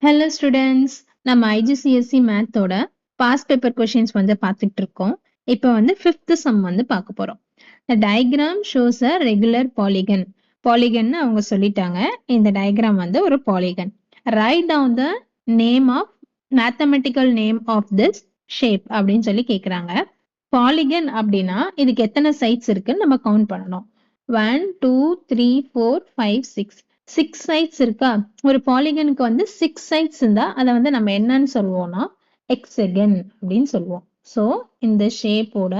Hello students, நம்ம IGCSE மேத்தோட past paper questions வந்து பார்த்துட்டு இருக்கோம். இப்போ வந்து ஃபிஃப்த் சம் வந்து பார்க்க போறோம். The diagram shows a regular polygon. பாலிகன்னு அவங்க சொல்லிட்டாங்க. இந்த டயக்ராம் வந்து ஒரு polygon. Right down the name of mathematical name of this shape அப்படின்னு சொல்லி கேட்குறாங்க. பாலிகன் அப்படின்னா இதுக்கு எத்தனை சைட்ஸ் இருக்குன்னு நம்ம கவுண்ட் பண்ணணும். 1 2 3 4 5 6 6 சைட்ஸ் இருக்கா? ஒரு பாலிகனுக்கு வந்து 6 சைட்ஸ் இருந்தா அதை வந்து நம்ம என்னன்னு சொல்லுவோம்னா ஹெக்ஸகன் அப்படின்னு சொல்லுவோம். ஸோ இந்த ஷேப்போட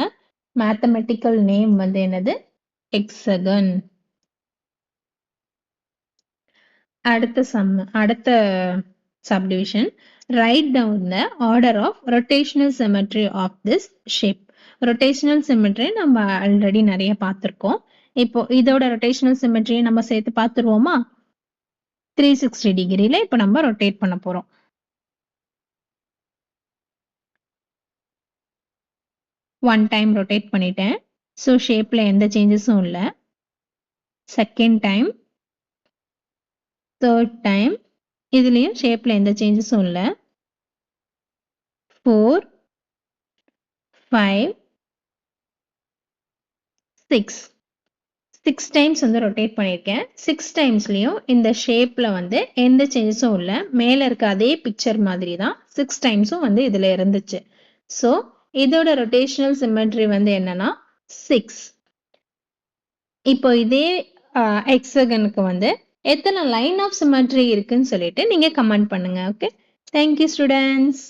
மேத்தமெட்டிக்கல் நேம் வந்து என்னது? ஹெக்ஸகன். அடுத்த subdivision, write down the order of rotational symmetry of this shape. rotational symmetry நம்ம ஆல்ரெடி நிறைய பார்த்திருக்கோம். இப்போ இதோட rotational symmetry நம்ம சேர்த்து பார்த்துருவோமா? 360 டிகிரில இப்போ நம்ம ரொட்டேட் பண்ண போறோம். ஒன் டைம் ரொட்டேட் பண்ணிட்டேன். ஸோ ஷேப்ல எந்த சேஞ்சஸும் இல்லை. செகண்ட் டைம், தேர்ட் டைம், இதுலயும் ஷேப்ல எந்த சேஞ்சஸும் இல்லை. 4 5 6 6 டைம்ஸ் வந்து ரொட்டேட் பண்ணியிருக்கேன். 6 டைம்ஸ்லயும் இந்த ஷேப்ல வந்து எந்த சேஞ்சஸும் இல்லை. மேல இருக்க அதே பிக்சர் மாதிரி தான் 6 டைம்ஸும் வந்து இதுல இருந்துச்சு. ஸோ இதோட ரொட்டேஷனல் சிமெட்ரி வந்து என்னன்னா 6. இப்போ இதே ஹெக்ஸகனுக்கு வந்து எத்தனை லைன் ஆஃப் சிமெட்ரி இருக்குன்னு சொல்லிட்டு நீங்க கமெண்ட் பண்ணுங்க. Okay, thank you students.